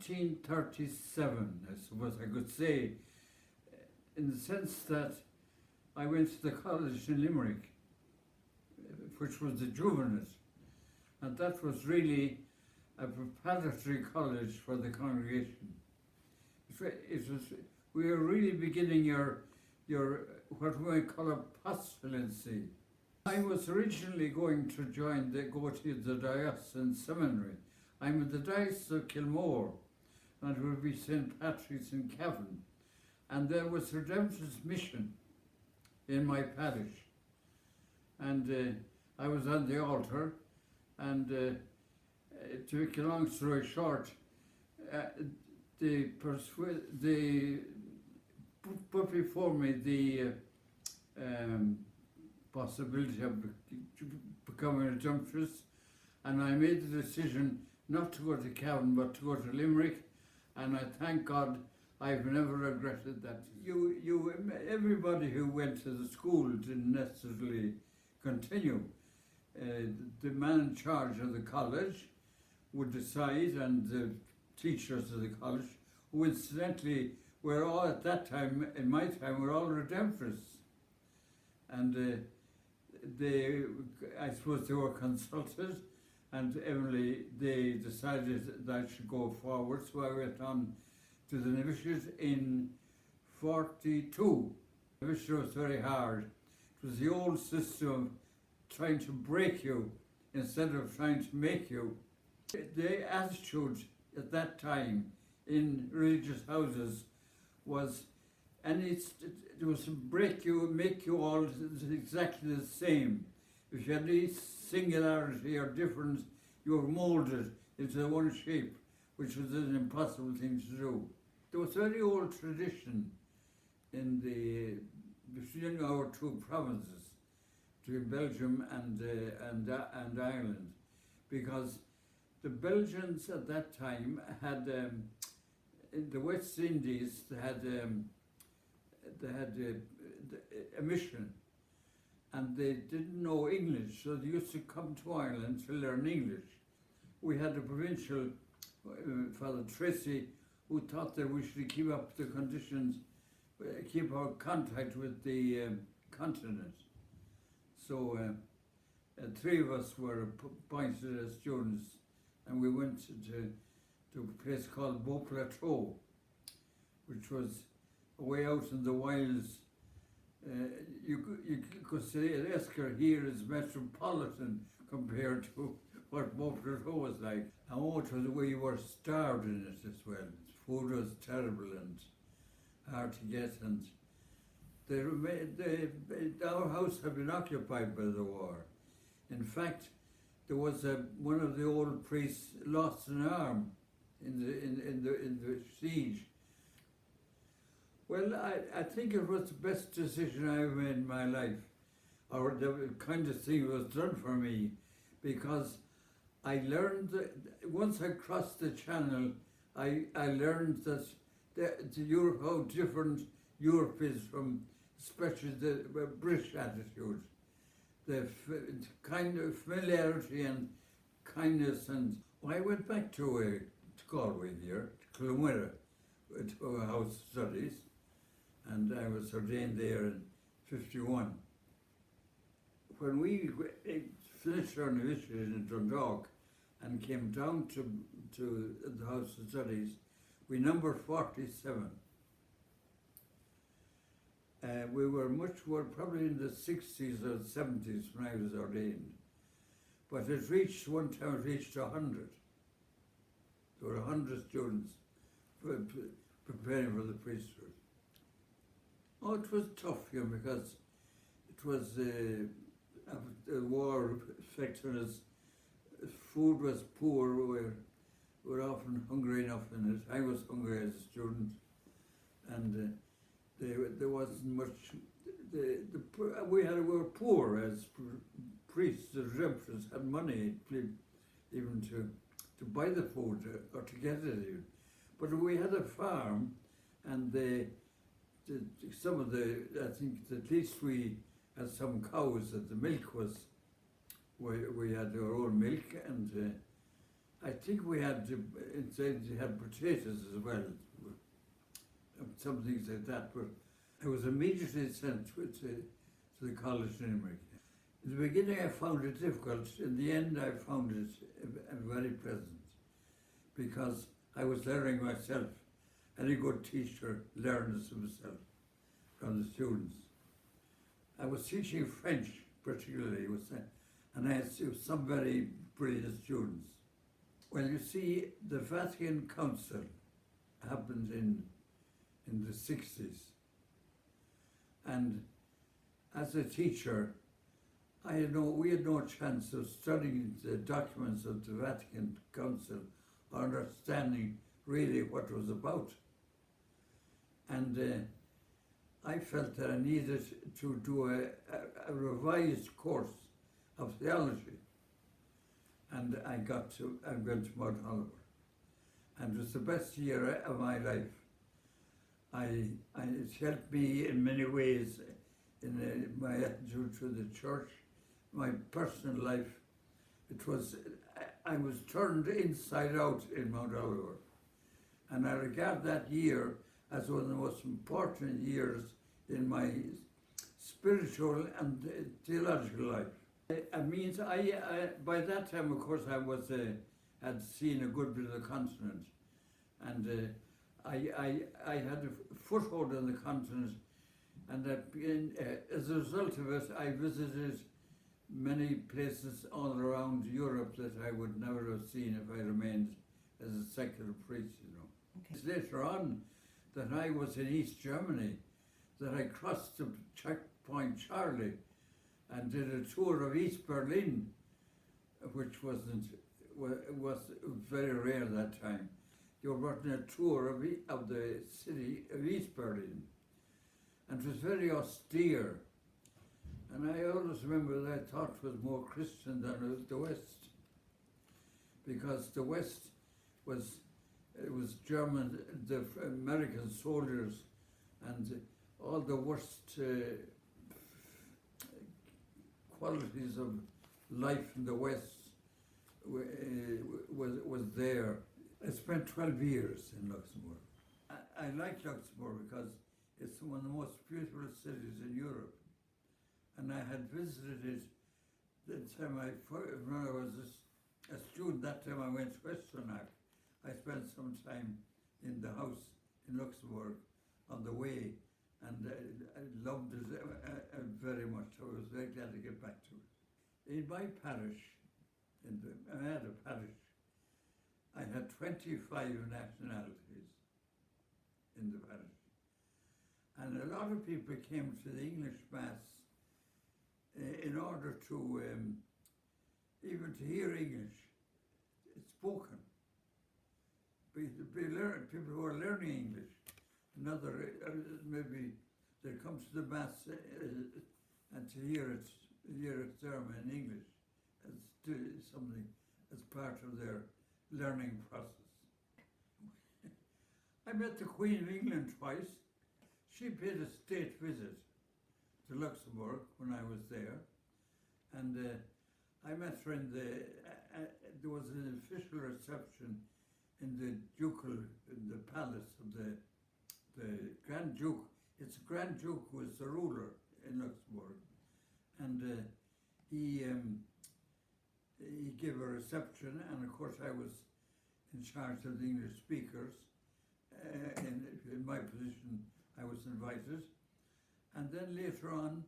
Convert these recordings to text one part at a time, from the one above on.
1937, I suppose I could say, in the sense that I went to the college in Limerick, which was the Juvenate, and that was really a preparatory college for the congregation. We were really beginning your what we might call a postulancy. I was originally going to go to the diocesan seminary. I'm in the Diocese of Kilmore, and it would be St. Patrick's in Cavan. And there was Redemptorist mission in my parish. And I was on the altar, and to make a long story short, they put before me the possibility of becoming a Redemptorist, and I made the decision not to go to Cavan but to go to Limerick, and I thank God I've never regretted that. Everybody who went to the school didn't necessarily continue. The man in charge of the college would decide, and the teachers of the college, who incidentally were all at that time, in my time, were all Redemptorists. And I suppose they were consulted, and evidently they decided that I should go forward, so I went on to the novitiate in 42. The novitiate was very hard. It was the old system of trying to break you instead of trying to make you. The attitude at that time in religious houses was, and it was to break you, make you all exactly the same. If you had any singularity or difference, you were moulded into one shape, which was an impossible thing to do. There was a very old tradition between our two provinces, between Belgium and Ireland, because the Belgians at that time had, in the West Indies, they had a mission, and they didn't know English, so they used to come to Ireland to learn English. We had a provincial, Father Tracy, who thought that we should keep up the conditions, keep our contact with the continent. So three of us were appointed as students, and we went to a place called Beauplateau, which was way out in the wilds. You could say Esker here is metropolitan compared to what Beauplateau was like. And we were starved in it as well. Food was terrible and hard to get, and our house had been occupied by the war. In fact, there was one of the old priests lost an arm in the siege. Well, I think it was the best decision I ever made in my life, or the kind of thing was done for me, because I learned that once I crossed the channel, I learned that how different Europe is from, especially the British attitude, the kind of familiarity and kindness. And I went back to Galway here, to Clement, to our house of studies, and I was ordained there in 51. When we finished our novitiate in Dundalk and came down to the house of studies, we numbered 47. We were probably in the 60s or 70s when I was ordained. But one time it reached 100. There were 100 students preparing for the priesthood. Oh, it was tough, because it was the war affected us. Food was poor. We were often hungry enough in it. I was hungry as a student, and there wasn't much. We were poor as priests. The Redemptorists had money even to buy the food or to get it even. But we had a farm, and I think at least we had some cows, that the milk was, we had our own milk, and I think we had, inside they had potatoes as well, some things like that, but I was immediately sent to the college in Limerick. In the beginning I found it difficult. In the end I found it very pleasant, because I was learning myself. Any good teacher learns himself from the students. I was teaching French particularly, and I had some very brilliant students. Well, you see, the Vatican Council happened in the 60s. And as a teacher, we had no chance of studying the documents of the Vatican Council or understanding really what it was about. And I felt that I needed to do a revised course of theology. And I went to Mount Oliver. And it was the best year of my life. It helped me in many ways in my attitude to the church, my personal life. I was turned inside out in Mount Oliver. And I regard that year as one of the most important years in my spiritual and theological life. It means by that time, of course, I had seen a good bit of the continent, and I had a foothold on the continent, and as a result of it, I visited many places all around Europe that I would never have seen if I remained as a secular priest, you know. Okay. It's later on that I was in East Germany, that I crossed the checkpoint Charlie and did a tour of East Berlin, which was very rare that time. You were running a tour of the city of East Berlin, and it was very austere. And I always remember that I thought it was more Christian than the West, because the West was German, the American soldiers, and all the worst qualities of life in the West was there. I spent 12 years in Luxembourg. I like Luxembourg because it's one of the most beautiful cities in Europe. And I had visited it the time when I was a student. That time I went to Westernack. I spent some time in the house in Luxembourg on the way, and I loved it very much. I was very glad to get back to it. In my parish, I had a parish, I had 25 nationalities in the parish. And a lot of people came to the English Mass in order to, even to hear English spoken. People who are learning English, maybe they come to the Mass and to hear it sermon in English as something as part of their learning process. I met the Queen of England twice. She paid a state visit to Luxembourg when I was there, and I met her in there was an official reception in the palace of the Grand Duke. It's the Grand Duke who is the ruler in Luxembourg, and he gave a reception, and of course I was in charge of the English speakers. In my position, I was invited, and then later on,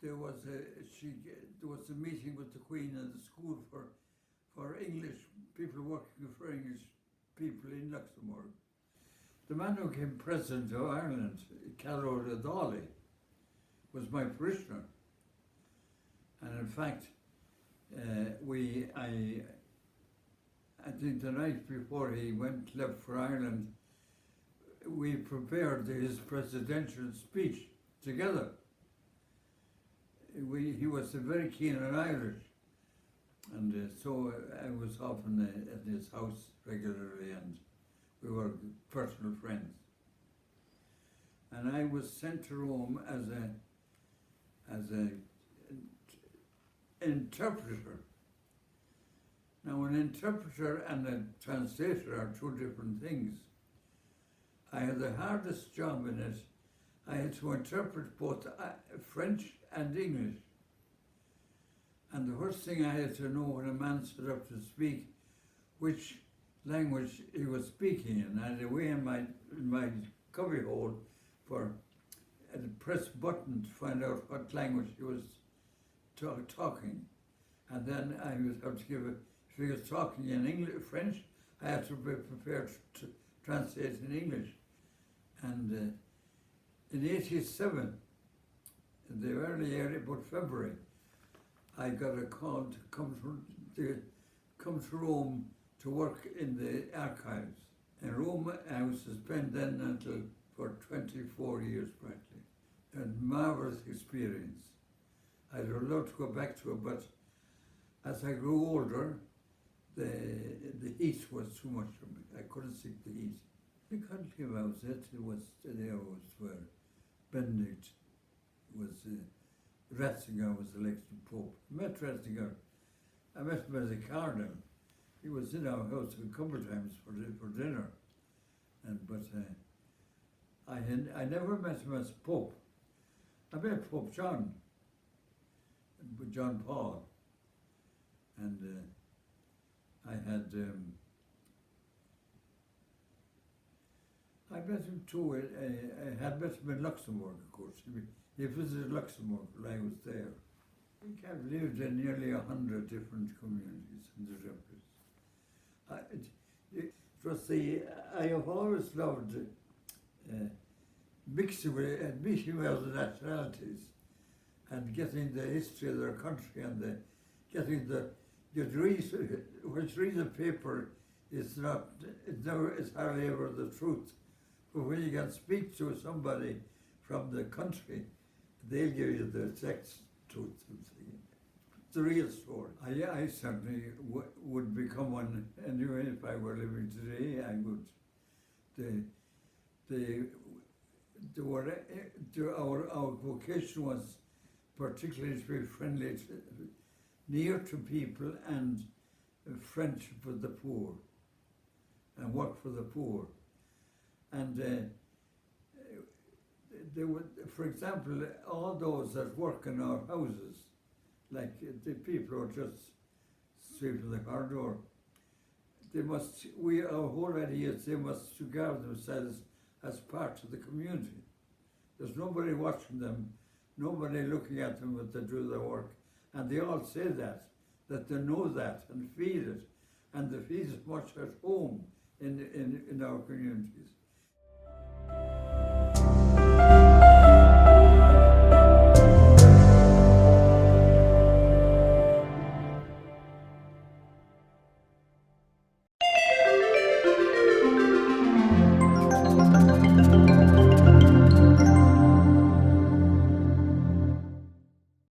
there was a meeting with the Queen and the school for English people working for English people in Luxembourg. The man who became president of Ireland, Carol O'Dawley, was my parishioner, and in fact, I think the night before he left for Ireland, we prepared his presidential speech together. He was very keen on Irish, and so I was often at his house regularly, and we were personal friends. And I was sent to Rome as an interpreter Now, an interpreter and a translator are two different things. I had the hardest job in it. I had to interpret both French and English. And the first thing I had to know when a man stood up to speak, which language he was speaking in. I had a way in my cubbyhole for a press button to find out what language he was talking. And then I would have to give it, if he was talking in English, French, I had to be prepared to translate in English. And in '87, in the early year, about February, I got a call to come to Rome to work in the archives. In Rome, I was to spend then until for 24 years practically. A marvelous experience. I'd love to go back to it, but as I grew older, the heat was too much for me. I couldn't stick the heat. The country I was at, there was where Benedict was, Ratzinger was elected Pope. I met Ratzinger. I met him as a cardinal. He was in our house a couple of times for dinner. But I never met him as Pope. I met Pope John Paul. And I met him too. I had met him in Luxembourg, of course. He visited Luxembourg when I was there. I think I've lived in nearly 100 different communities in the Redemptorists. I have always loved meeting with other nationalities and getting the history of their country and getting which read the paper is hardly ever the truth. But when you can speak to somebody from the country, they'll give you the exact truth. It's the real story. I certainly would become one anyway if I were living today. I would. Our vocation was particularly to be friendly, near to people, and friendship with the poor, and work for the poor. And they would, for example, all those that work in our houses, like the people who are just sweeping the corridor, our whole idea is they must regard themselves as part of the community. There's nobody watching them, nobody looking at them when they do their work. And they all say that they know that and feel it, and they feel it much at home in our communities.